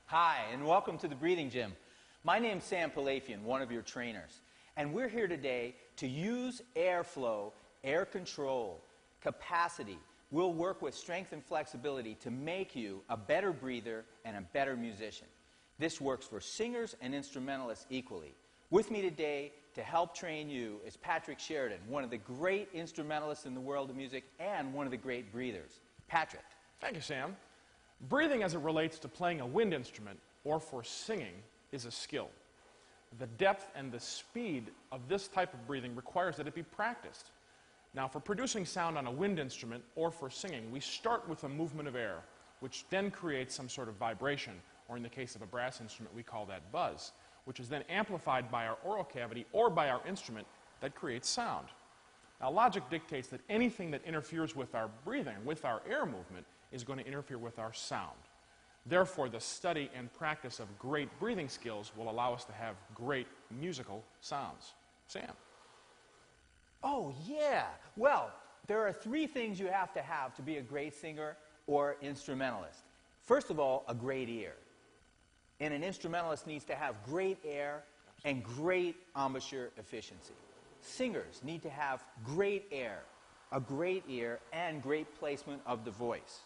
Hi, and welcome to the Breathing Gym. My name's Sam Palafian, one of your trainers. And we're here today to use airflow, air control, capacity. We'll work with strength and flexibility to make you a better breather and a better musician. This works for singers and instrumentalists equally. With me today to help train you is Patrick Sheridan, one of the great instrumentalists in the world of music and one of the great breathers. Patrick. Thank you, Sam. Breathing as it relates to playing a wind instrument or for singing is a skill. The depth and the speed of this type of breathing requires that it be practiced. Now, for producing sound on a wind instrument or for singing, we start with a movement of air, which then creates some sort of vibration, or in the case of a brass instrument, we call that buzz, which is then amplified by our oral cavity or by our instrument that creates sound. Now, logic dictates that anything that interferes with our breathing, with our air movement, is going to interfere with our sound. Therefore, the study and practice of great breathing skills will allow us to have great musical sounds. Sam. Oh, yeah. Well, there are three things you have to be a great singer or instrumentalist. First of all, a great ear. And an instrumentalist needs to have great air and great embouchure efficiency. Singers need to have great air, a great ear, and great placement of the voice.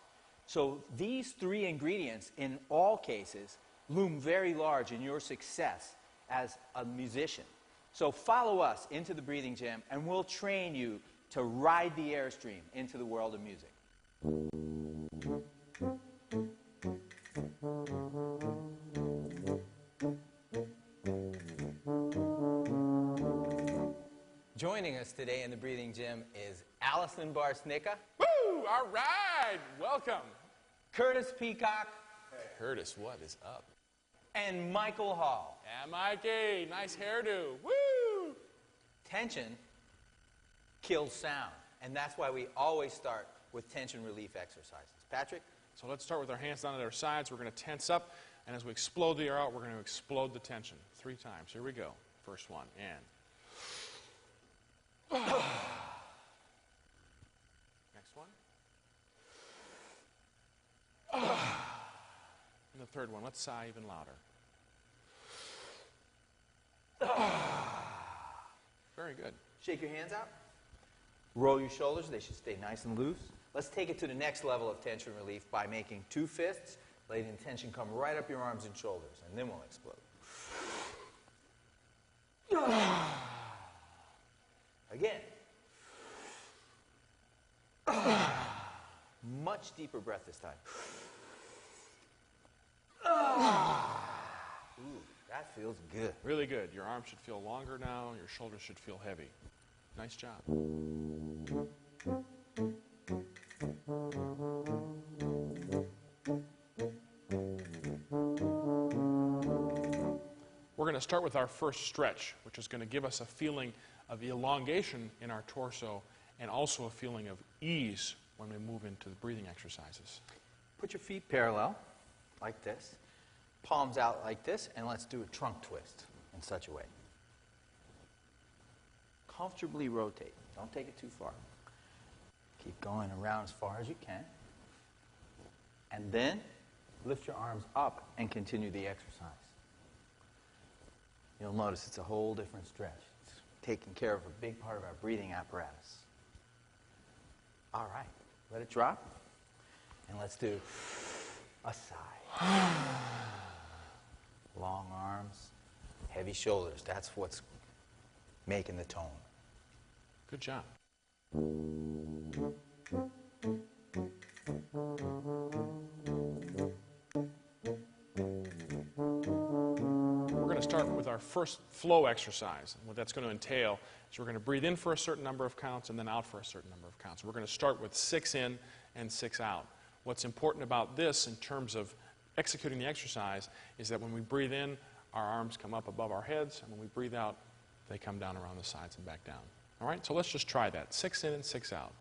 So these three ingredients, in all cases, loom very large in your success as a musician. So follow us into the Breathing Gym, and we'll train you to ride the airstream into the world of music. Joining us today in the Breathing Gym is Allison Barsnicka. Woo! All right! Welcome. Curtis Peacock. Hey. Curtis, what is up? And Michael Hall. Yeah, Mikey. Nice hairdo. Woo! Tension kills sound, and that's why we always start with tension relief exercises. Patrick? So let's start with our hands down at our sides. We're going to tense up, and as we explode the air out, we're going to explode the tension 3 times. Here we go. First one, and... Next one. And the third one, let's sigh even louder. Very good. Shake your hands out. Roll your shoulders. They should stay nice and loose. Let's take it to the next level of tension relief by making 2 fists, letting the tension come right up your arms and shoulders, and then we'll explode. Again. Much deeper breath this time. Ooh, that feels good. Really good. Your arms should feel longer now. Your shoulders should feel heavy. Nice job. We're going to start with our first stretch, which is going to give us a feeling of elongation in our torso and also a feeling of ease when we move into the breathing exercises. Put your feet parallel, like this. Palms out like this, and let's do a trunk twist in such a way. Comfortably rotate. Don't take it too far. Keep going around as far as you can. And then lift your arms up and continue the exercise. You'll notice it's a whole different stretch. It's taking care of a big part of our breathing apparatus. All right. Let it drop. And let's do a sigh. Long arms, heavy shoulders. That's what's making the tone. Good job. We're going to going to start with our first flow exercise. And what that's going to entail is we're going to breathe in for a certain number of counts and then out for a certain number of counts. We're going to start with 6 in and 6 out. What's important about this in terms of executing the exercise is that when we breathe in, our arms come up above our heads, and when we breathe out, they come down around the sides and back down. All right, so let's just try that. 6 in and 6 out.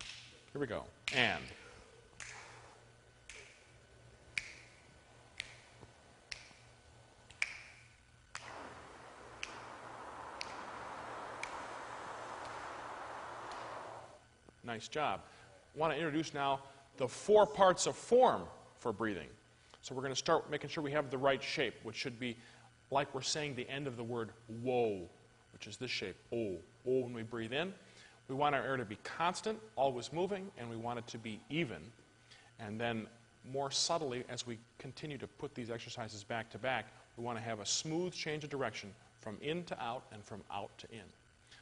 Here we go. And. Nice job. I want to introduce now the 4 parts of form for breathing. So we're going to start making sure we have the right shape, which should be like we're saying the end of the word whoa, which is this shape, O. O when we breathe in. We want our air to be constant, always moving, and we want it to be even. And then more subtly, as we continue to put these exercises back to back, we want to have a smooth change of direction from in to out and from out to in.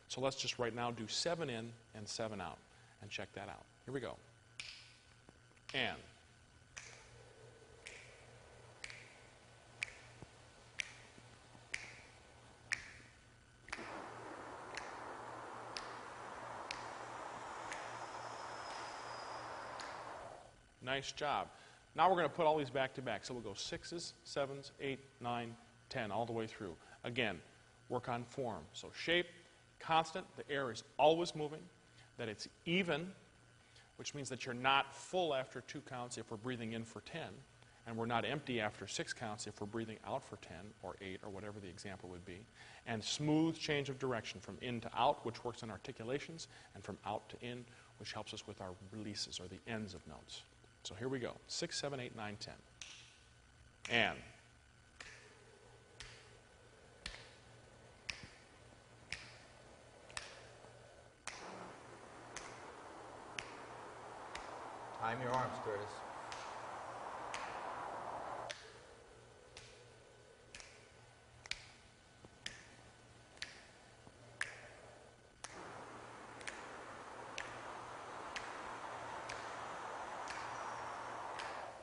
So let's just right now do 7 in and 7 out. And check that out. Here we go. And. Nice job. Now we're going to put all these back to back. So we'll go 6s, 7s, 8, 9, 10, all the way through. Again, work on form. So shape, constant, the air is always moving. That it's even, which means that you're not full after 2 counts if we're breathing in for 10, and we're not empty after 6 counts if we're breathing out for 10 or 8 or whatever the example would be. And smooth change of direction from in to out, which works on articulations, and from out to in, which helps us with our releases or the ends of notes. So here we go. 6, 7, 8, 9, 10. And. Time your arms, Curtis.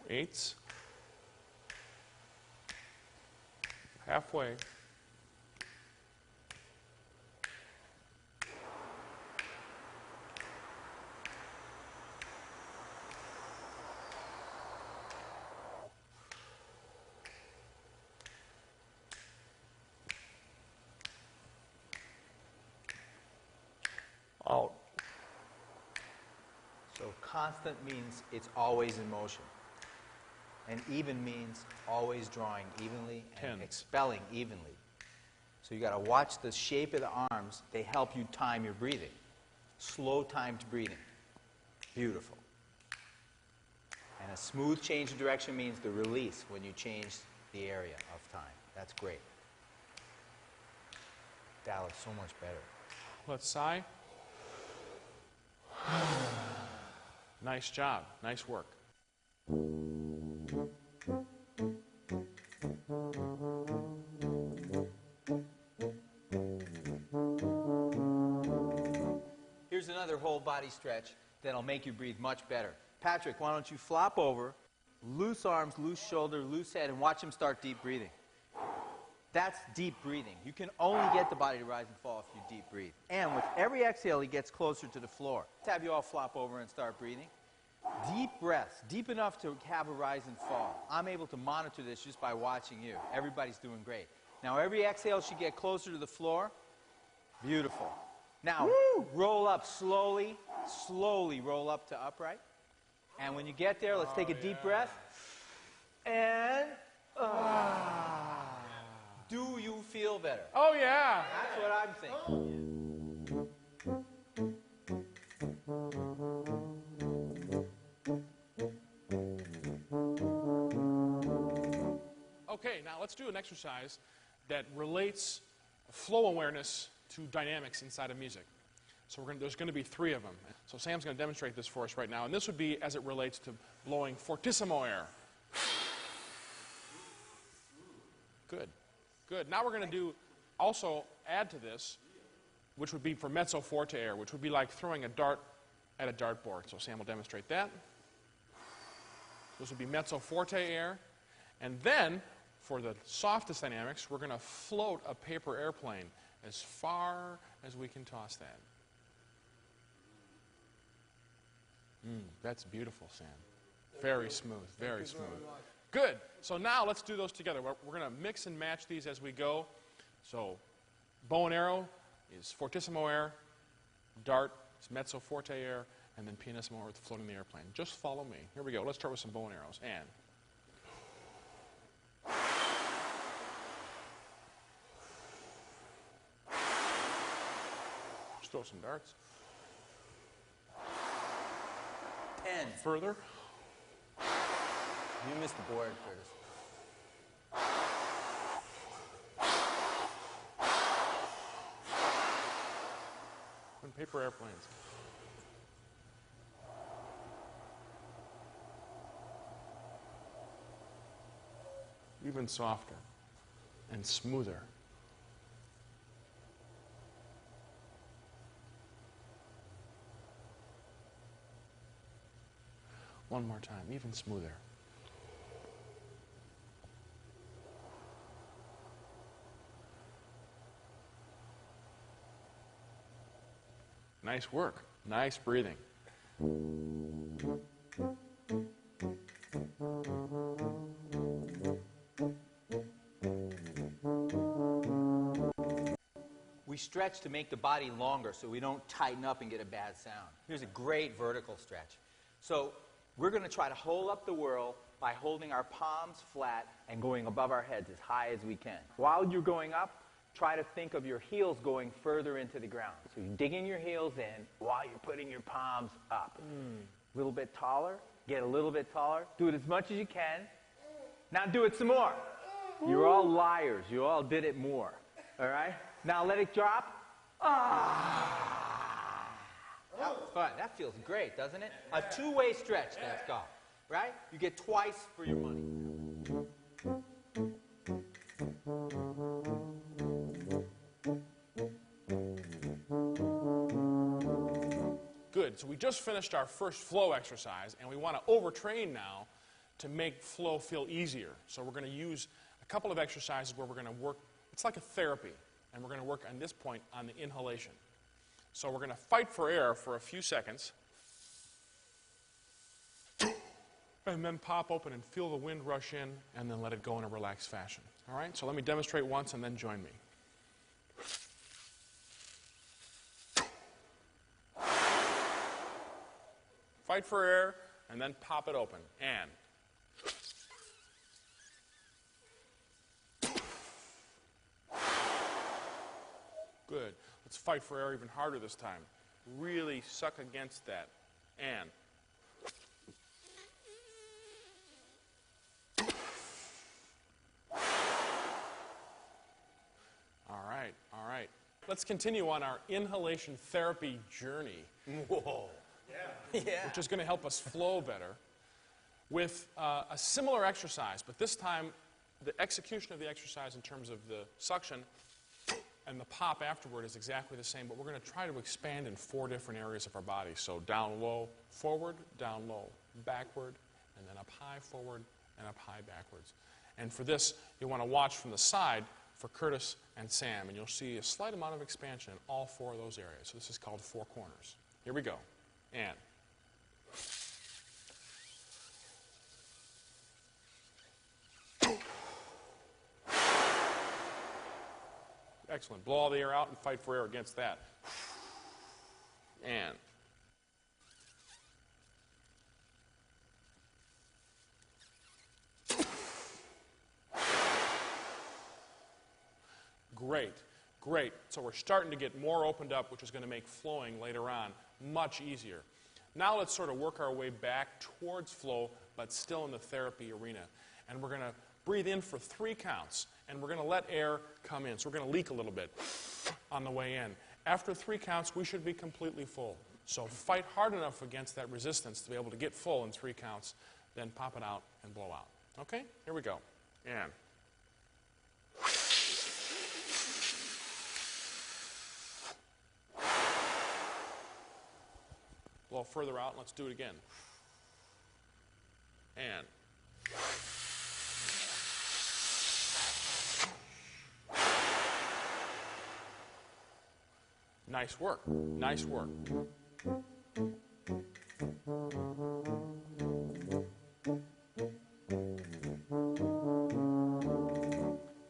Eights. Halfway. Out. So constant means it's always in motion. And even means always drawing evenly and 10. expelling evenly. So you got to watch the shape of the arms. They help you time your breathing. Slow timed breathing. Beautiful. And a smooth change of direction means the release when you change the area of time. That's great. That looks so much better. Let's sigh. Nice job. Nice work. Here's another whole body stretch that'll make you breathe much better. Patrick, why don't you flop over, loose arms, loose shoulder, loose head, and watch him start deep breathing. That's deep breathing. You can only get the body to rise and fall if you deep breathe. And with every exhale, he gets closer to the floor. Let's have you all flop over and start breathing. Deep breaths, deep enough to have a rise and fall. I'm able to monitor this just by watching you. Everybody's doing great. Now, every exhale should get closer to the floor. Beautiful. Now, roll up slowly, slowly roll up to upright. And when you get there, let's take a deep breath. And, do you feel better? Oh, yeah. That's what I'm thinking. Okay, now let's do an exercise that relates flow awareness to dynamics inside of music. So there's going to be 3 of them. So Sam's going to demonstrate this for us right now. And this would be as it relates to blowing fortissimo air. Good. Good. Now we're going to do, also add to this, which would be for mezzo forte air, which would be like throwing a dart at a dartboard. So Sam will demonstrate that. This would be mezzo forte air. And then, for the softest dynamics, we're going to float a paper airplane as far as we can toss that. That's beautiful, Sam. Very smooth, very smooth. Good. So now let's do those together. We're going to mix and match these as we go. So bow and arrow is fortissimo air, dart is mezzo forte air, and then pianissimo with floating the airplane. Just follow me. Here we go. Let's start with some bow and arrows. And just throw some darts. 10. Further. You missed the board, Curtis. And paper airplanes. Even softer and smoother. One more time, even smoother. Nice work. Nice breathing. We stretch to make the body longer so we don't tighten up and get a bad sound. Here's a great vertical stretch. So we're going to try to hold up the whirl by holding our palms flat and going above our heads as high as we can. While you're going up, try to think of your heels going further into the ground. So you're digging your heels in while you're putting your palms up. A little bit taller, get a little bit taller. Do it as much as you can. Now do it some more. You're all liars. You all did it more. All right? Now let it drop. Ah! That was fun. That feels great, doesn't it? A two-way stretch, that's called. Right? You get twice for your money. Good. So we just finished our first flow exercise, and we want to overtrain now to make flow feel easier. So we're going to use a couple of exercises where we're going to work. It's like a therapy, and we're going to work on this point on the inhalation. So we're going to fight for air for a few seconds, and then pop open and feel the wind rush in, and then let it go in a relaxed fashion. All right? So let me demonstrate once, and then join me. Fight for air, and then pop it open. And good. Let's fight for air even harder this time. Really suck against that. And all right, all right. Let's continue on our inhalation therapy journey. Whoa. Yeah. Which is going to help us flow better with a similar exercise, but this time the execution of the exercise in terms of the suction and the pop afterward is exactly the same, but we're going to try to expand in 4 different areas of our body. So down low, forward, down low, backward, and then up high, forward, and up high, backwards. And for this, you'll want to watch from the side for Curtis and Sam, and you'll see a slight amount of expansion in all 4 of those areas. So this is called 4 corners. Here we go. And excellent. Blow all the air out and fight for air against that. And great, great. So we're starting to get more opened up, which is going to make flowing later on much easier. Now let's sort of work our way back towards flow, but still in the therapy arena. And we're going to breathe in for 3 counts, and we're going to let air come in. So we're going to leak a little bit on the way in. After 3 counts, we should be completely full. So fight hard enough against that resistance to be able to get full in 3 counts, then pop it out and blow out. Okay? Here we go. And blow further out. Let's do it again. And Nice work. Nice work.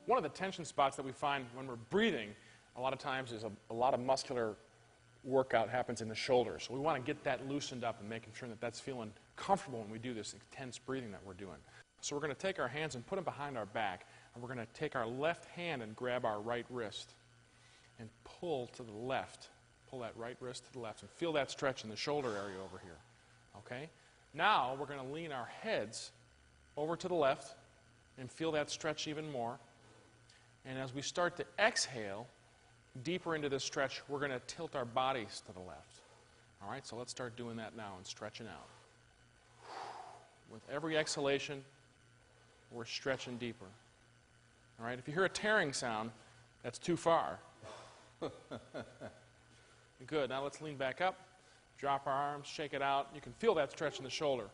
One of the tension spots that we find when we're breathing a lot of times is a lot of muscular workout happens in the shoulders. So we want to get that loosened up and making sure that that's feeling comfortable when we do this intense breathing that we're doing. So we're going to take our hands and put them behind our back, and we're going to take our left hand and grab our right wrist and pull to the left. Pull that right wrist to the left and feel that stretch in the shoulder area over here. Okay? Now we're going to lean our heads over to the left and feel that stretch even more. And as we start to exhale deeper into this stretch, we're going to tilt our bodies to the left. All right, so let's start doing that now and stretching out. With every exhalation, we're stretching deeper. All right, if you hear a tearing sound, that's too far. Good, now let's lean back up, drop our arms, shake it out. You can feel that stretch in the shoulder.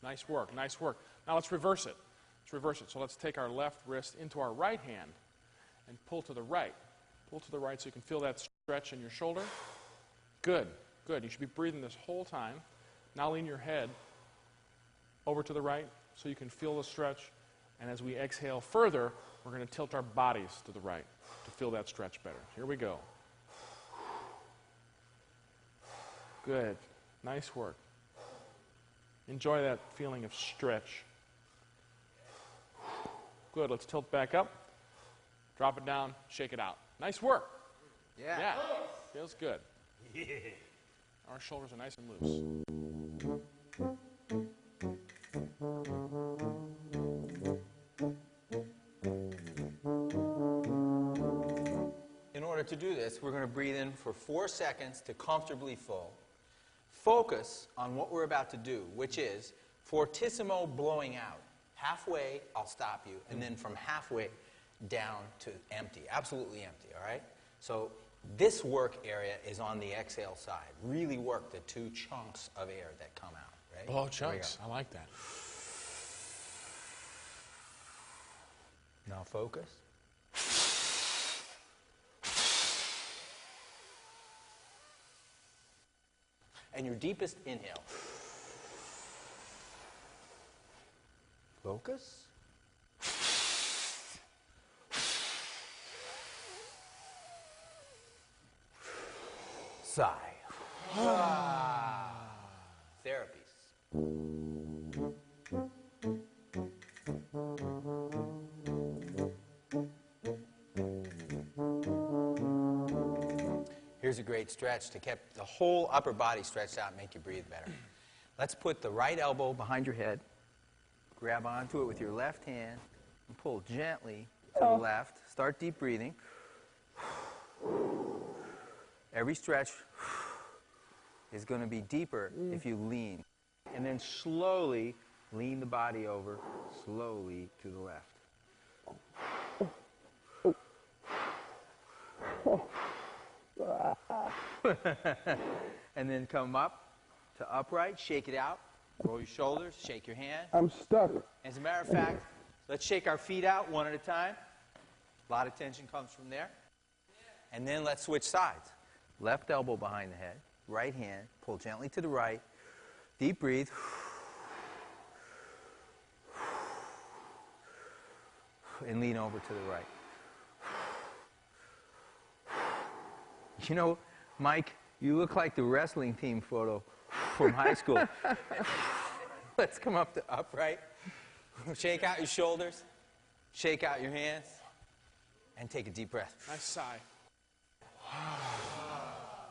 Nice work, nice work. Now let's reverse it. Let's reverse it. So let's take our left wrist into our right hand and pull to the right. Pull to the right so you can feel that stretch in your shoulder. Good, good. You should be breathing this whole time. Now lean your head over to the right so you can feel the stretch. And as we exhale further, we're going to tilt our bodies to the right to feel that stretch better. Here we go. Good. Nice work. Enjoy that feeling of stretch. Good. Let's tilt back up. Drop it down. Shake it out. Nice work. Yeah. Yeah. Feels good. Yeah. Our shoulders are nice and loose. In order to do this, we're going to breathe in for 4 seconds to comfortably full. Focus on what we're about to do, which is fortissimo blowing out. Halfway, I'll stop you, and then from halfway down to empty, absolutely empty, all right? So this work area is on the exhale side. Really work the 2 chunks of air that come out, right? Blow chunks. I like that. Now focus. And your deepest inhale. Focus. Sigh. Therapies. Here's a great stretch to keep the whole upper body stretched out and make you breathe better. Let's put the right elbow behind your head. Grab onto it with your left hand and pull gently to the left. Start deep breathing. Every stretch is going to be deeper if you lean. And then slowly lean the body over, slowly to the left. And then come up to upright, shake it out, roll your shoulders, shake your hand. I'm stuck. As a matter of fact, let's shake our feet out one at a time. A lot of tension comes from there. And then let's switch sides. Left elbow behind the head, right hand, pull gently to the right, deep breathe. And lean over to the right. You know, Mike, you look like the wrestling team photo from high school. Let's come up to upright. Shake out your shoulders. Shake out your hands. And take a deep breath. Nice sigh.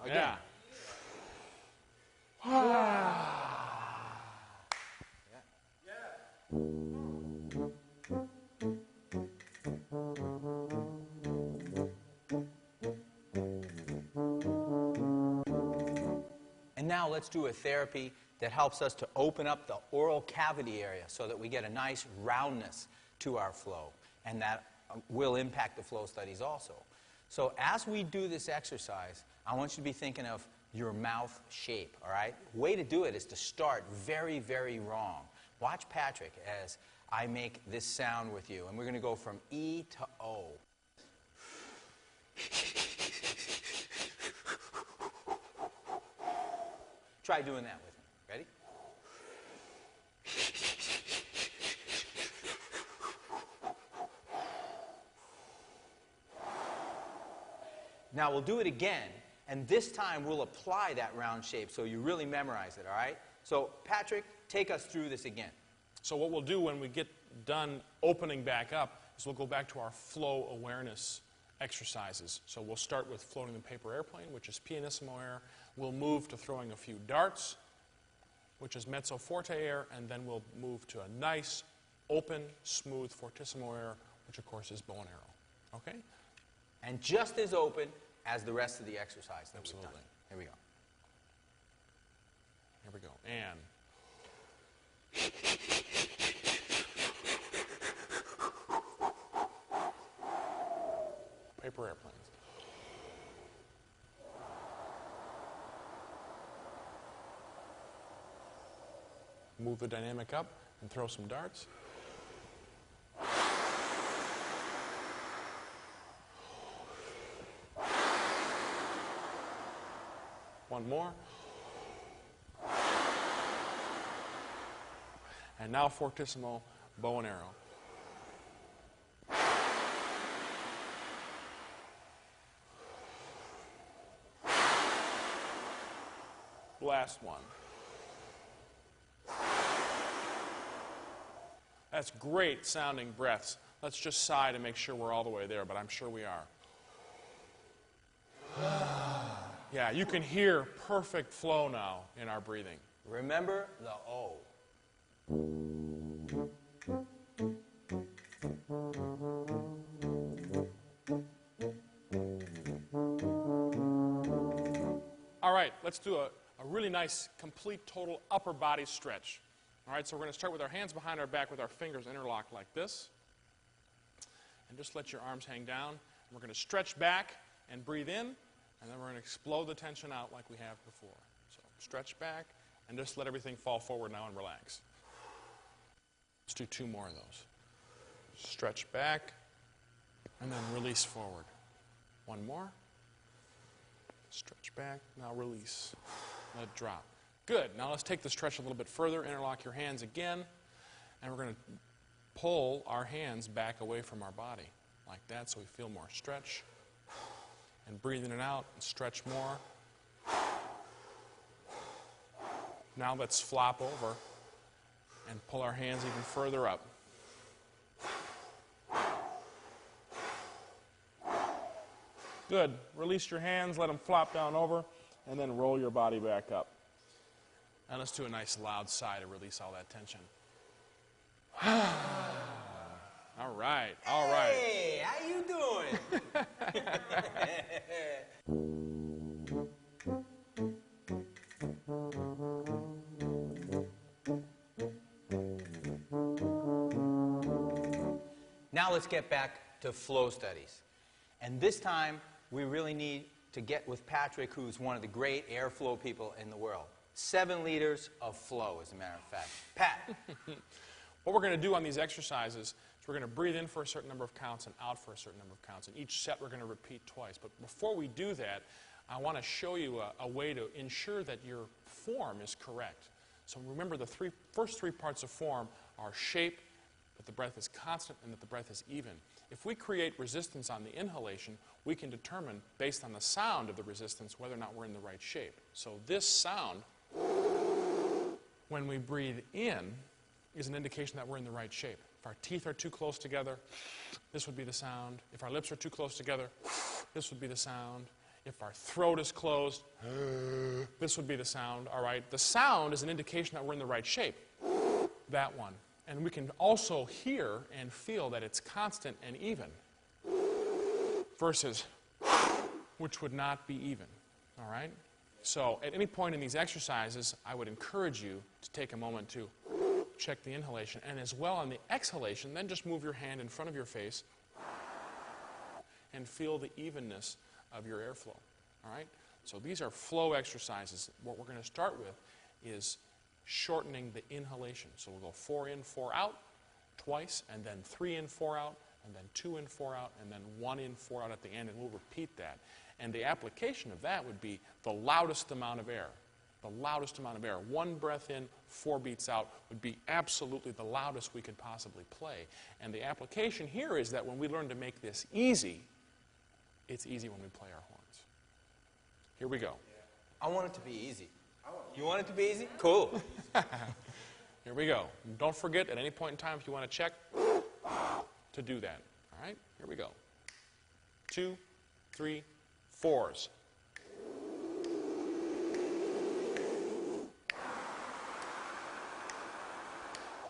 Again. Yeah. And now let's do a therapy that helps us to open up the oral cavity area so that we get a nice roundness to our flow. And that will impact the flow studies also. So as we do this exercise, I want you to be thinking of your mouth shape, all right? Way to do it is to start very, very wrong. Watch Patrick as I make this sound with you. And we're going to go from E to O. Try doing that with me. Ready? Now we'll do it again, and this time we'll apply that round shape so you really memorize it, all right? So, Patrick, take us through this again. So what we'll do when we get done opening back up is we'll go back to our flow awareness exercises. So we'll start with floating the paper airplane, which is pianissimo air. We'll move to throwing a few darts, which is mezzo forte air, and then we'll move to a nice, open, smooth fortissimo air, which of course is bow and arrow. Okay? And just as open as the rest of the exercise that Absolutely. we've done. Here we go. Here we go. And paper airplanes. Move the dynamic up and throw some darts. One more. And now fortissimo bow and arrow. Last one. That's great sounding breaths. Let's just sigh to make sure we're all the way there, but I'm sure we are. Yeah, you can hear perfect flow now in our breathing. Remember the O. All right, let's do a really nice, complete, total upper body stretch. All right, so we're going to start with our hands behind our back with our fingers interlocked like this. And just let your arms hang down. And we're going to stretch back and breathe in, and then we're going to explode the tension out like we have before. So stretch back and just let everything fall forward now and relax. Let's do two more of those. Stretch back and then release forward. One more. Stretch back, now release. Let it drop. Good. Now let's take the stretch a little bit further. Interlock your hands again. And we're going to pull our hands back away from our body like that so we feel more stretch. And breathe in and out and stretch more. Now let's flop over and pull our hands even further up. Good. Release your hands, let them flop down over, and then roll your body back up. And let's do a nice loud sigh to release all that tension. All right, all right. Hey, how you doing? Now let's get back to flow studies. And this time, we really need to get with Patrick, who's one of the great airflow people in the world. 7 liters of flow, as a matter of fact. Pat. What we're going to do on these exercises is we're going to breathe in for a certain number of counts and out for a certain number of counts. And each set we're going to repeat twice. But before we do that, I want to show you a way to ensure that your form is correct. So remember, the first three parts of form are shape, that the breath is constant, and that the breath is even. If we create resistance on the inhalation, we can determine, based on the sound of the resistance, whether or not we're in the right shape. So this sound, when we breathe in, is an indication that we're in the right shape. If our teeth are too close together, this would be the sound. If our lips are too close together, this would be the sound. If our throat is closed, this would be the sound. All right? The sound is an indication that we're in the right shape. That one. And we can also hear and feel that it's constant and even versus which would not be even. All right? So at any point in these exercises, I would encourage you to take a moment to check the inhalation. And as well on the exhalation, then just move your hand in front of your face and feel the evenness of your airflow. All right? So these are flow exercises. What we're going to start with is shortening the inhalation. So we'll go 4 in, 4 out twice, and then 3 in, 4 out, and then 2 in, 4 out, and then 1 in, 4 out at the end, and we'll repeat that. And the application of that would be the loudest amount of air. The loudest amount of air. 1 breath in, 4 beats out would be absolutely the loudest we could possibly play. And the application here is that when we learn to make this easy, it's easy when we play our horns. Here we go. I want it to be easy. You want it to be easy? Cool. Here we go. Don't forget at any point in time if you want to check to do that. All right? Here we go. 2, 3, 4s.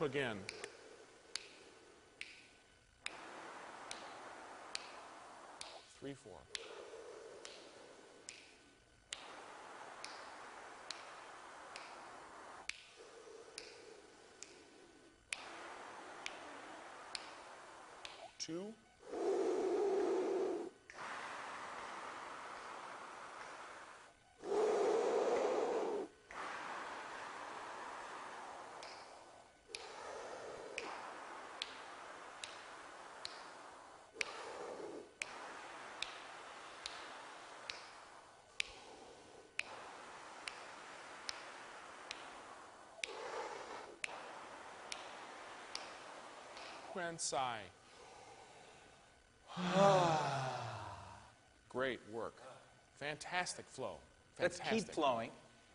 Again. 3, 4. 2. And sigh. Great work. Fantastic flow. Fantastic. Let's keep flowing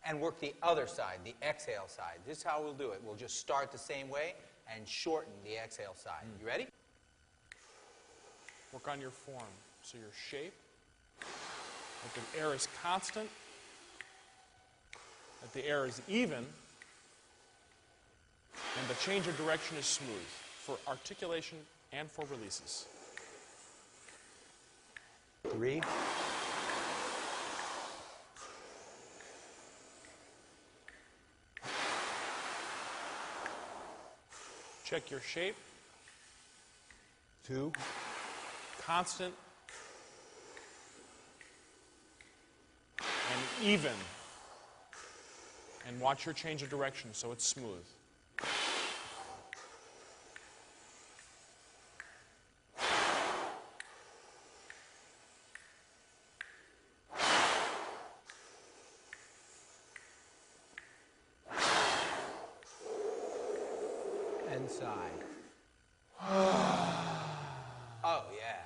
and work the other side, the exhale side. This is how we'll do it. We'll just start the same way and shorten the exhale side. You ready? Work on your form. So your shape, that the air is constant, that the air is even, and the change of direction is smooth for articulation and for releases. 3. Check your shape. 2. Constant and even. And watch your change of direction so it's smooth. And sigh. Oh, yeah.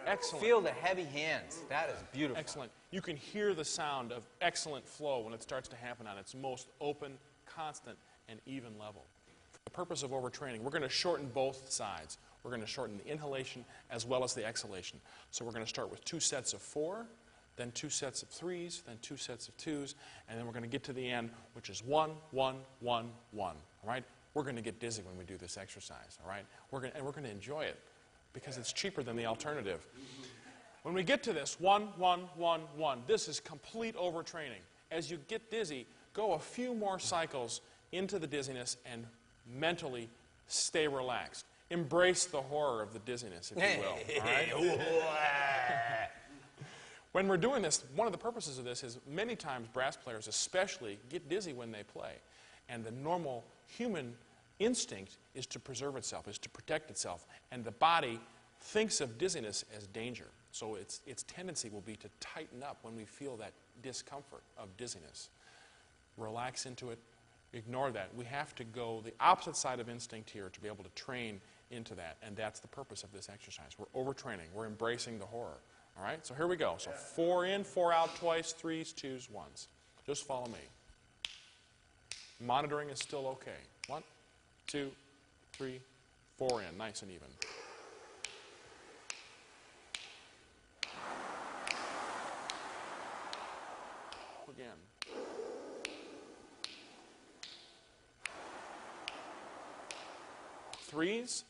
Excellent. Feel the heavy hands. That is beautiful. Excellent. You can hear the sound of excellent flow when it starts to happen on its most open, constant, and even level. For the purpose of overtraining, we're going to shorten both sides. We're going to shorten the inhalation as well as the exhalation. So we're going to start with 2 sets of 4, then 2 sets of 3s, then 2 sets of 2s, and then we're going to get to the end, which is 1, 1, 1, 1. All right? We're going to get dizzy when we do this exercise. All right? We're going to enjoy it because it's cheaper than the alternative. When we get to this 1, 1, 1, 1, this is complete overtraining. As you get dizzy, go a few more cycles into the dizziness and mentally stay relaxed. Embrace the horror of the dizziness, if you will. All right? When we're doing this, one of the purposes of this is many times brass players especially get dizzy when they play. And the normal human instinct is to preserve itself, is to protect itself. And the body thinks of dizziness as danger. So its tendency will be to tighten up when we feel that discomfort of dizziness. Relax into it. Ignore that. We have to go the opposite side of instinct here to be able to train into that. And that's the purpose of this exercise. We're overtraining. We're embracing the horror. All right? So here we go. So 4 in, 4 out twice, 3s, 2s, 1s. Just follow me. Monitoring is still okay. 1, 2, 3, 4 in. Nice and even. Again. Threes.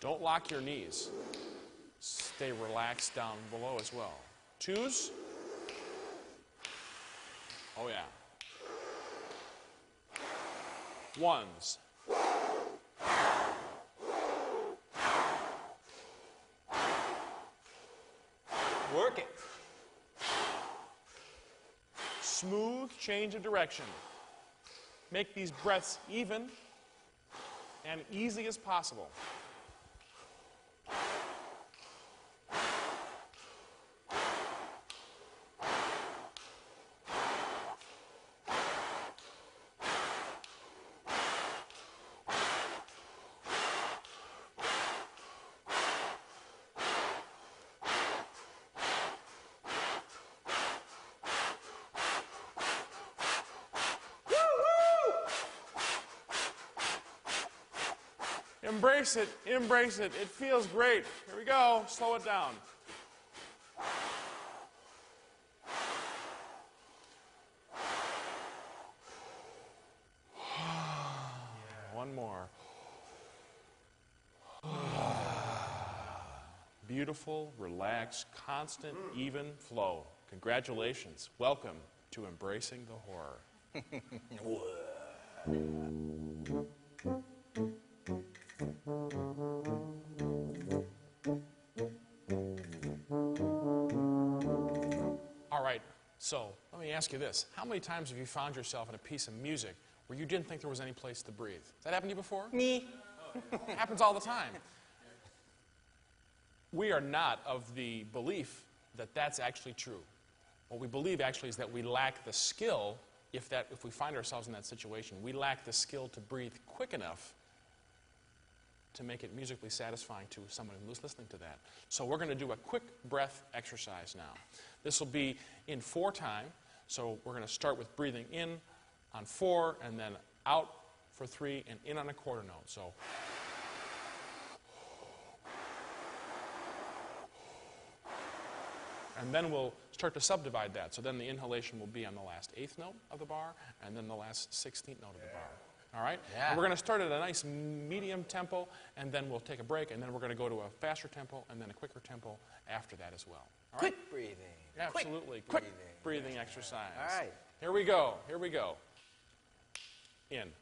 Don't lock your knees. Stay relaxed down below as well. 2s. Oh, yeah. 1s. Work it. Smooth change of direction. Make these breaths even and easy as possible. Embrace it. Embrace it. It feels great. Here we go. Slow it down. One more. Beautiful, relaxed, constant, even flow. Congratulations. Welcome to Embracing the Horror. All right, so let me ask you this. How many times have you found yourself in a piece of music where you didn't think there was any place to breathe? Has that happened to you before? Me. It happens all the time. We are not of the belief that that's actually true. What we believe actually is that we lack the skill, if we find ourselves in that situation, we lack the skill to breathe quick enough to make it musically satisfying to someone who's listening to that. So we're going to do a quick breath exercise now. This will be in 4 time. So we're going to start with breathing in on 4 and then out for 3 and in on a quarter note. So and then we'll start to subdivide that. So then the inhalation will be on the last 8th note of the bar and then the last 16th note of the bar. All right? Yeah. And we're going to start at a nice medium tempo, and then we'll take a break, and then we're going to go to a faster tempo and then a quicker tempo after that as well. All right? Quick breathing. Absolutely. Quick breathing exercise. All right. Here we go. Here we go. In.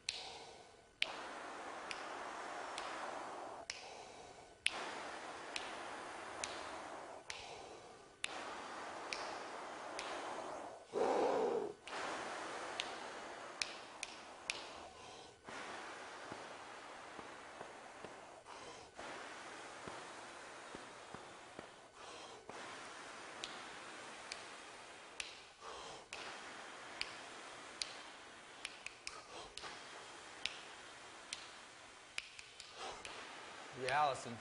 Yeah, Allison.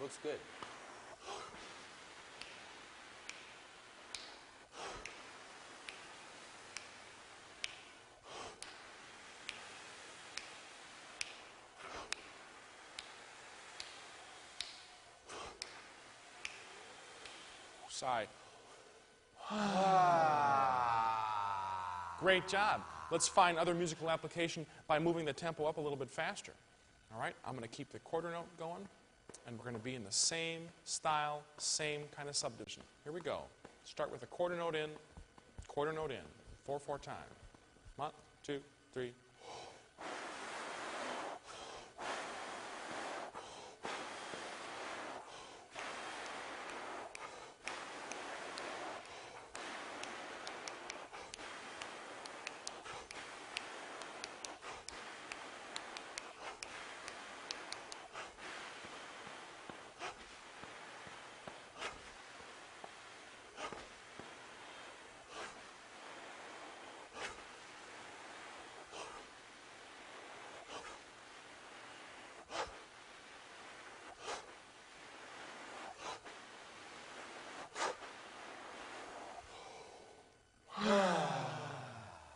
Looks good. Sigh. Great job. Let's find other musical application by moving the tempo up a little bit faster. All right, I'm going to keep the quarter note going, and we're going to be in the same style, same kind of subdivision. Here we go. Start with a quarter note in, 4/4 time. 1, 2, 3.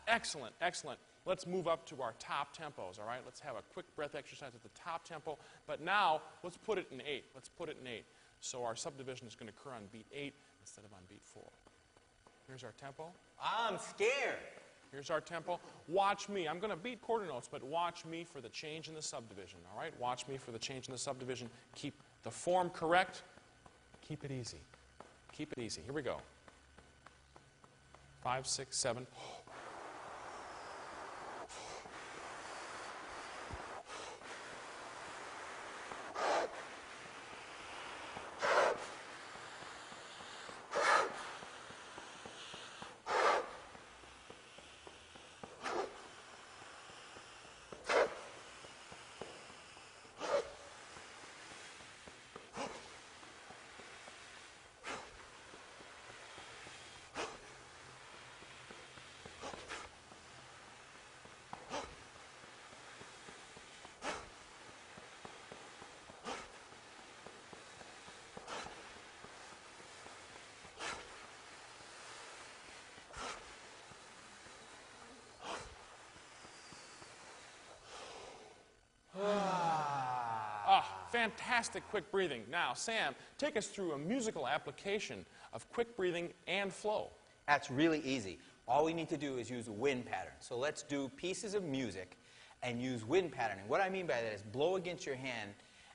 Excellent, excellent. Let's move up to our top tempos, all right? Let's have a quick breath exercise at the top tempo. But now, let's put it in 8. Let's put it in 8. So our subdivision is going to occur on beat 8 instead of on beat 4. Here's our tempo. I'm scared. Here's our tempo. Watch me. I'm going to beat quarter notes, but watch me for the change in the subdivision, all right? Watch me for the change in the subdivision. Keep the form correct. Keep it easy. Keep it easy. Here we go. 5, 6, 7. Ah, fantastic quick breathing. Now, Sam, take us through a musical application of quick breathing and flow. That's really easy. All we need to do is use a wind pattern. So let's do pieces of music and use wind patterning. What I mean by that is blow against your hand,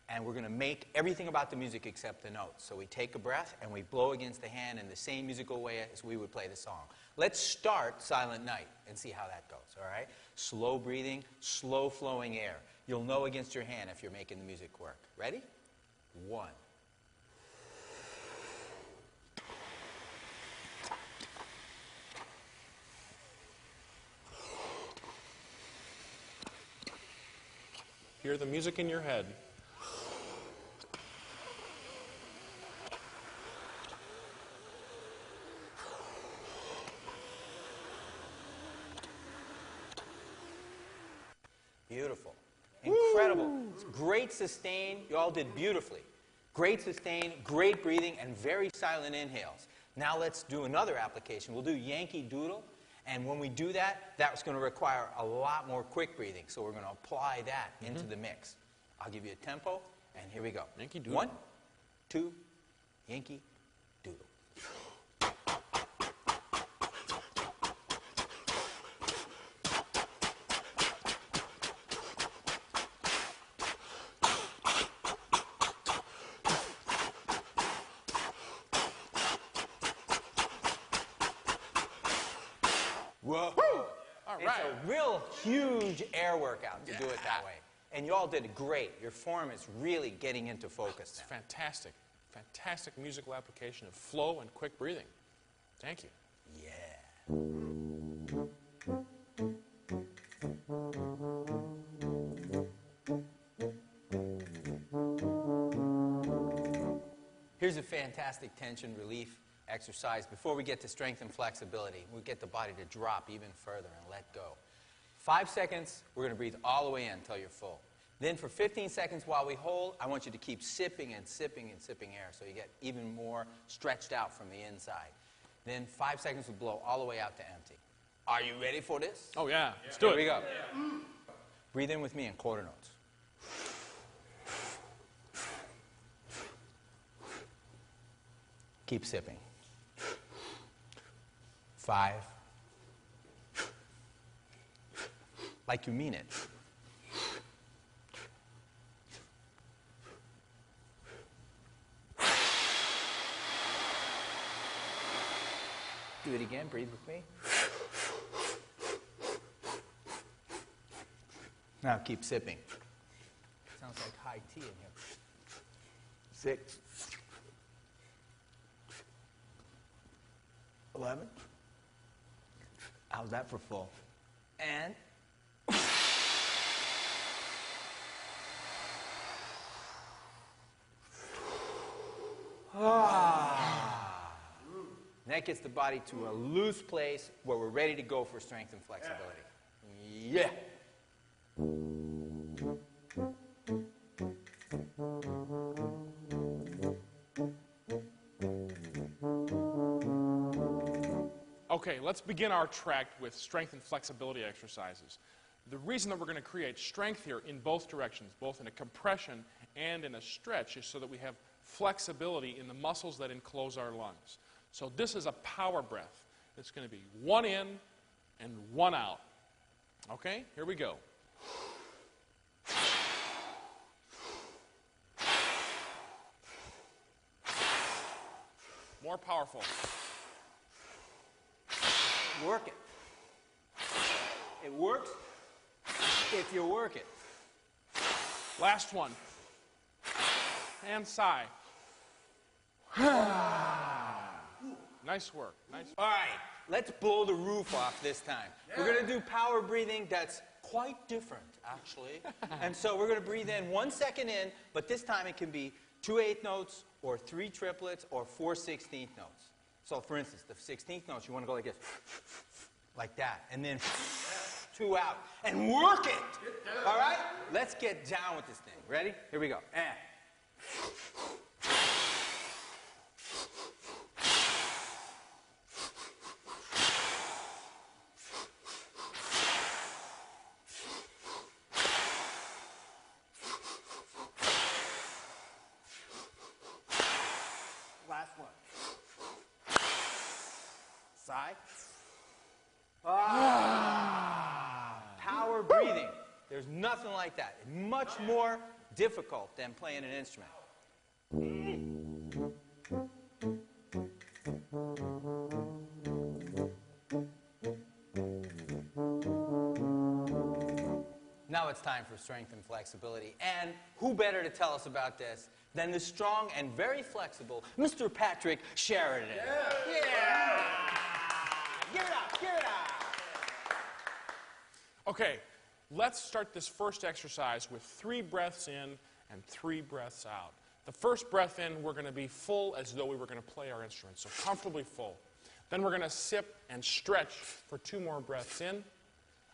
and we're going to make everything about the music except the notes. So we take a breath and we blow against the hand in the same musical way as we would play the song. Let's start Silent Night and see how that goes, all right? Slow breathing, slow flowing air. You'll know against your hand if you're making the music work. Ready? 1. Hear the music in your head. Beautiful. Incredible. It's great sustain. You all did beautifully. Great sustain, great breathing, and very silent inhales. Now let's do another application. We'll do Yankee Doodle. And when we do that, that's going to require a lot more quick breathing. So we're going to apply that into the mix. I'll give you a tempo, and here we go. Yankee Doodle. 1, 2, Yankee Doodle. Whoa. All right. It's a real huge air workout to do it that way. And you all did great. Your form is really getting into focus now. Fantastic. Fantastic musical application of flow and quick breathing. Thank you. Yeah. Here's a fantastic tension relief exercise. Before we get to strength and flexibility, we get the body to drop even further and let go. 5 seconds, we're going to breathe all the way in until you're full. Then for 15 seconds while we hold, I want you to keep sipping and sipping and sipping air so you get even more stretched out from the inside. Then 5 seconds will blow all the way out to empty. Are you ready for this? Oh, yeah. Let's do it. Here we go. Breathe in with me in quarter notes. Keep sipping. 5. Like you mean it. 4. Do it again. Breathe with me. Now keep sipping. Sounds like high tea in here. 6. 11. How's that for full? And that gets the body to a loose place where we're ready to go for strength and flexibility. Yeah. Okay, let's begin our track with strength and flexibility exercises. The reason that we're going to create strength here in both directions, both in a compression and in a stretch, is so that we have flexibility in the muscles that enclose our lungs. So this is a power breath. It's going to be 1 in and 1 out. Okay, here we go. More powerful. Work it. It works if you work it. Last one. And sigh. Nice work. Nice. All right, let's blow the roof off this time. We're going to do power breathing that's quite different, actually. And so we're going to breathe in 1 second in, but this time it can be 2 eighth notes or 3 triplets or 4 16th notes. So for instance, the 16th notes, you want to go like this, like that, and then 2 out, and work it. All right? Let's get down with this thing. Ready? Here we go. And. Try. Power breathing. There's nothing like that. Much more difficult than playing an instrument. Now it's time for strength and flexibility. And who better to tell us about this than the strong and very flexible Mr. Patrick Sheridan. Yeah! Give it up, give it up! Okay, let's start this first exercise with 3 breaths in and 3 breaths out. The first breath in, we're going to be full as though we were going to play our instrument, so comfortably full. Then we're going to sip and stretch for 2 more breaths in.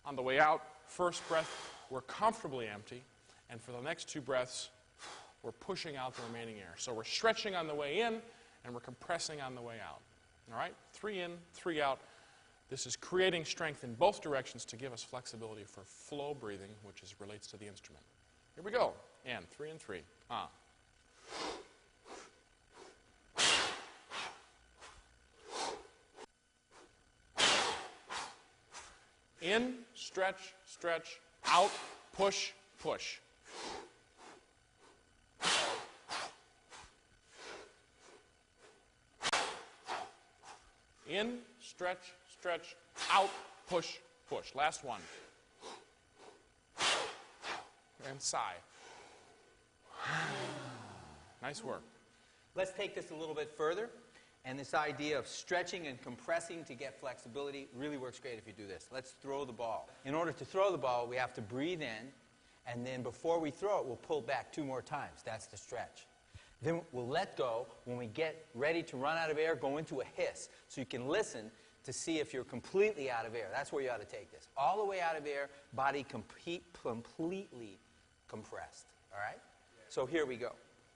On the way out, first breath, we're comfortably empty, and for the next 2 breaths, we're pushing out the remaining air. So we're stretching on the way in, and we're compressing on the way out. All right? 3 in, 3 out. This is creating strength in both directions to give us flexibility for flow breathing, which relates to the instrument. Here we go. And 3 and 3. In, stretch, stretch, out, push, push. In, stretch, stretch, out, push, push. Last one. And sigh. Nice work. Let's take this a little bit further. And this idea of stretching and compressing to get flexibility really works great if you do this. Let's throw the ball. In order to throw the ball, we have to breathe in, and then before we throw it, we'll pull back 2 more times. That's the stretch. Then we'll let go. When we get ready to run out of air, go into a hiss. So you can listen to see if you're completely out of air. That's where you ought to take this. All the way out of air, body completely compressed. All right? So here we go.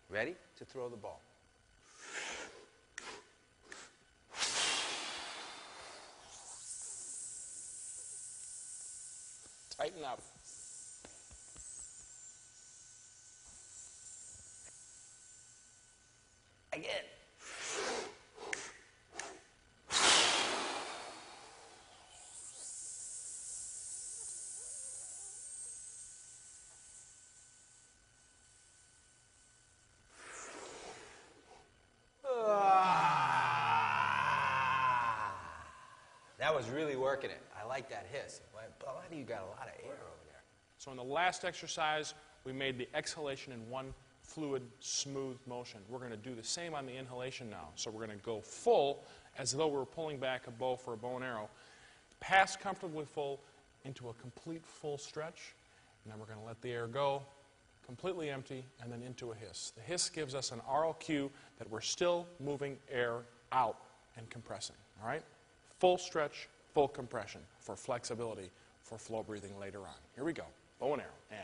Ready to throw the ball. Tighten up. Again. That was really working it. I like that hiss. Why do you got a lot of air over there? So in the last exercise, we made the exhalation in one fluid, smooth motion. We're going to do the same on the inhalation now. So we're going to go full as though we're pulling back a bow for a bow and arrow. Pass comfortably full into a complete full stretch. And then we're going to let the air go, completely empty, and then into a hiss. The hiss gives us an aural cue that we're still moving air out and compressing. All right? Full stretch, full compression for flexibility for flow breathing later on. Here we go. Bow and arrow. And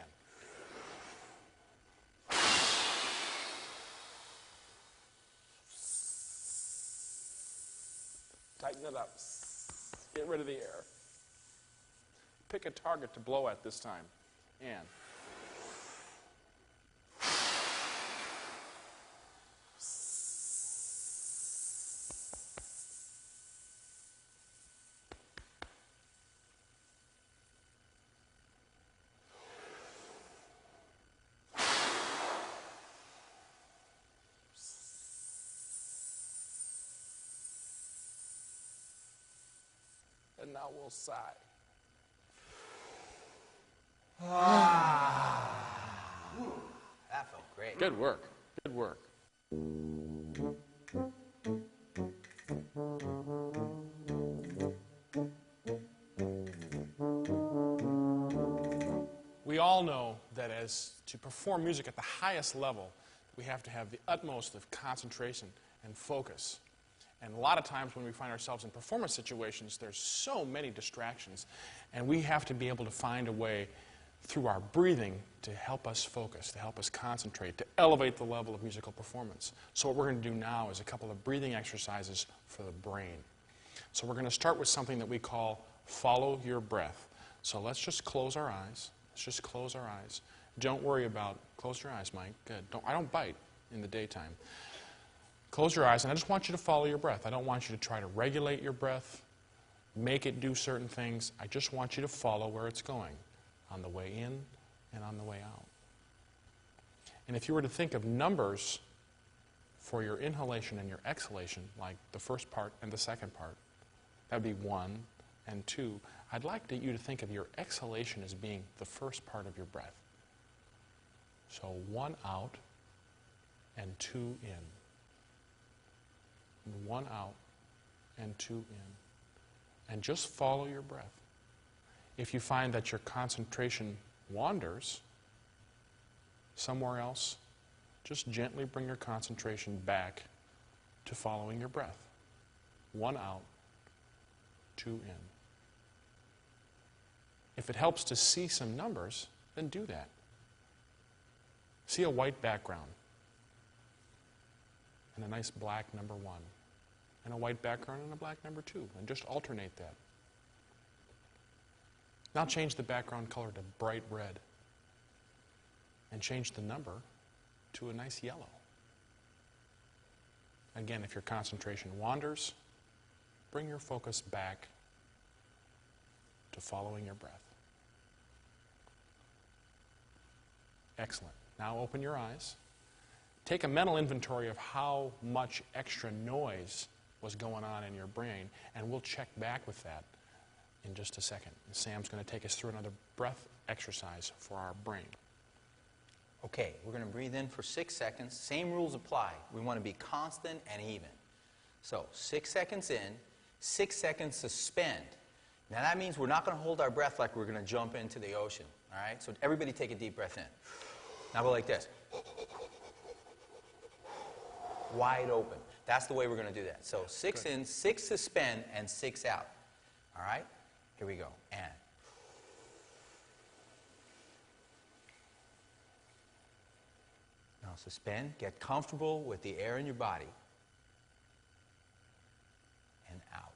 tighten it up. Get rid of the air. Pick a target to blow at this time. And now we'll sigh. That felt great. Good work. Good work. We all know that to perform music at the highest level, we have to have the utmost of concentration and focus. And a lot of times when we find ourselves in performance situations, there's so many distractions, and we have to be able to find a way through our breathing to help us focus, to help us concentrate, to elevate the level of musical performance. So what we're going to do now is a couple of breathing exercises for the brain. So we're going to start with something that we call follow your breath. So let's just close our eyes. Let's just close our eyes. Don't worry about, close your eyes, Mike. Good. I don't bite in the daytime. Close your eyes, and I just want you to follow your breath. I don't want you to try to regulate your breath. make it do certain things. I just want you to follow where it's going on the way in and on the way out. And if you were to think of numbers for your inhalation and your exhalation, like the first part and the second part, that would be 1 and 2. I'd like you to think of your exhalation as being the first part of your breath. So 1 out and 2 in. And 1 out and 2 in. And just follow your breath. If you find that your concentration wanders somewhere else, just gently bring your concentration back to following your breath. 1 out, 2 in. If it helps to see some numbers, then do that. See a white background and a nice black number 1, and a white background and a black number 2, and just alternate that. Now change the background color to bright red, and change the number to a nice yellow. Again, if your concentration wanders, bring your focus back to following your breath. Excellent. Now open your eyes. Take a mental inventory of how much extra noise was going on in your brain, and we'll check back with that in just a second. Sam's going to take us through another breath exercise for our brain. Okay, we're going to breathe in for 6 seconds. Same rules apply. We want to be constant and even. So 6 seconds in, 6 seconds suspend. Now that means we're not going to hold our breath like we're going to jump into the ocean. All right? So everybody take a deep breath in. Now go like this. Wide open. That's the way we're going to do that. So 6 in, 6 suspend, and 6 out. All right? Here we go. And. Now suspend. Get comfortable with the air in your body. And out.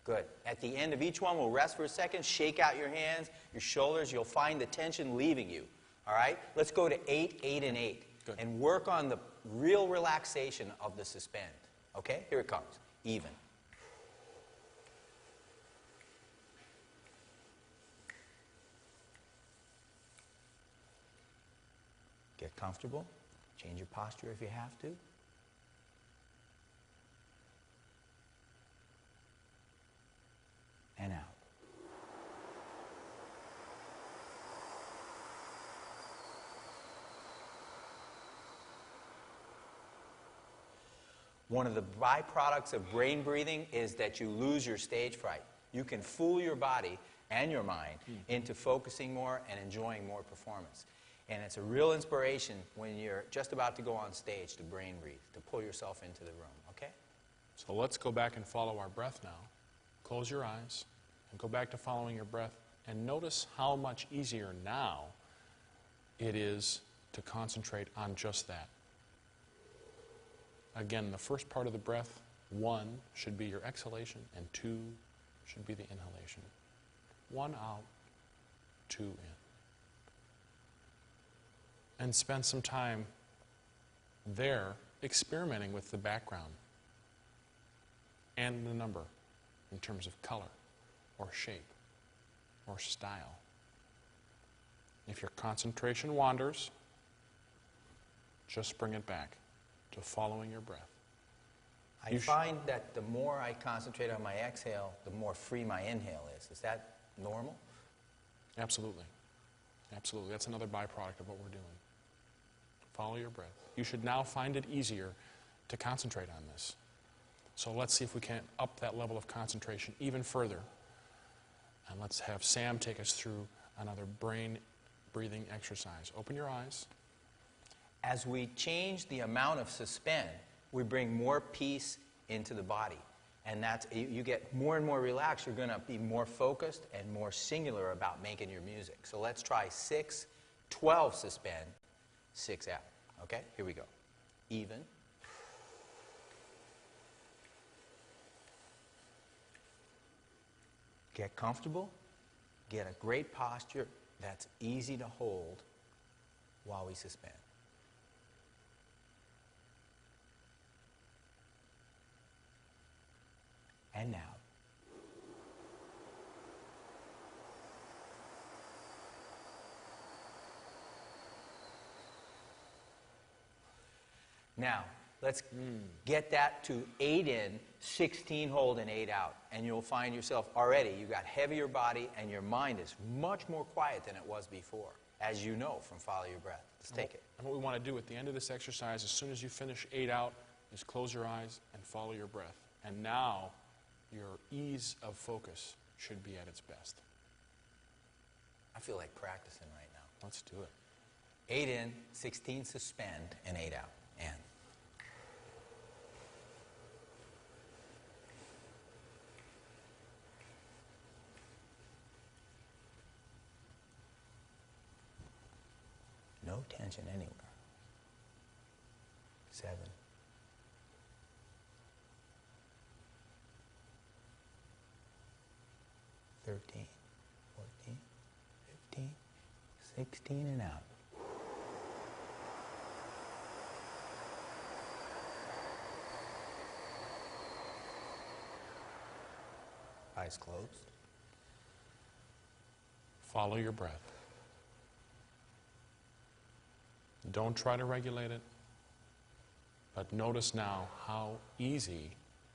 Good. At the end of each one, we'll rest for a second, shake out your hands, your shoulders. You'll find the tension leaving you. All right? Let's go to 8, 8, and 8. Good. And work on the real relaxation of the suspend. Okay? Here it comes. Even. Get comfortable. Change your posture if you have to. And out. One of the byproducts of brain breathing is that you lose your stage fright. You can fool your body and your mind into focusing more and enjoying more performance. And it's a real inspiration when you're just about to go on stage to brain breathe, to pull yourself into the room, okay? So let's go back and follow our breath now. Close your eyes and go back to following your breath, and notice how much easier now it is to concentrate on just that. Again, the first part of the breath, 1 should be your exhalation, and 2 should be the inhalation. 1 out, 2 in. And spend some time there experimenting with the background and the number in terms of color or shape or style. If your concentration wanders, just bring it back to following your breath. I find that the more I concentrate on my exhale, the more free my inhale is. Is that normal? Absolutely. Absolutely. That's another byproduct of what we're doing. Follow your breath. You should now find it easier to concentrate on this. So let's see if we can up that level of concentration even further. And let's have Sam take us through another brain breathing exercise. Open your eyes. As we change the amount of suspend, we bring more peace into the body. And that's, you get more and more relaxed. You're going to be more focused and more singular about making your music. So let's try 6, 12 suspend, 6 out. Okay? Here we go. Even. Get comfortable. Get a great posture that's easy to hold. while we suspend. And now. Now, let's get that to 8 in, 16 hold, and 8 out. And you'll find yourself already, you've got heavier body, and your mind is much more quiet than it was before, as you know from Follow Your Breath. Let's take it. And what we want to do at the end of this exercise, as soon as you finish 8 out, is close your eyes and follow your breath. And now, your ease of focus should be at its best. I feel like practicing right now. Let's do it. 8 in, 16 suspend, and 8 out. And. No tension anywhere. 7. 13, 14, 15, 16, and out. Eyes closed. Follow your breath. Don't try to regulate it, but notice now how easy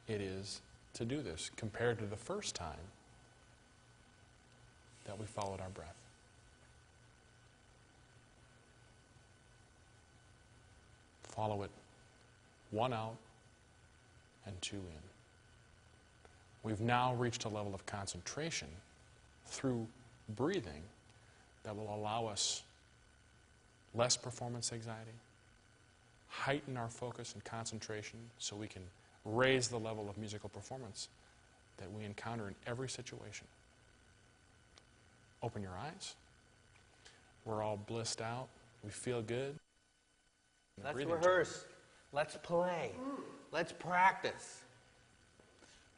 it is to do this compared to the first time that we followed our breath. Follow it 1 out and 2 in. We've now reached a level of concentration through breathing that will allow us less performance anxiety, heighten our focus and concentration so we can raise the level of musical performance that we encounter in every situation. Open your eyes. We're all blissed out. We feel good. Let's rehearse. Let's play. Let's practice.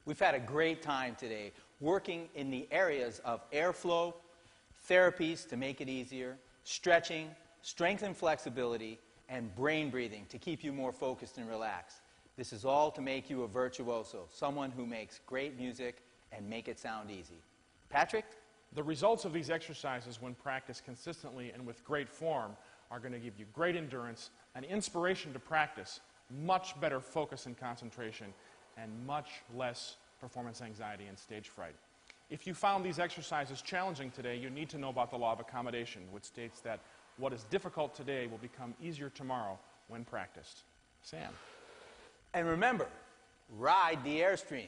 We've had a great time today working in the areas of airflow, therapies to make it easier, stretching, strength and flexibility, and brain breathing to keep you more focused and relaxed. This is all to make you a virtuoso, someone who makes great music and make it sound easy. Patrick? The results of these exercises, when practiced consistently and with great form, are going to give you great endurance and inspiration to practice, much better focus and concentration, and much less performance anxiety and stage fright. If you found these exercises challenging today, you need to know about the law of accommodation, which states that what is difficult today will become easier tomorrow when practiced. Sam. And remember, ride the airstream.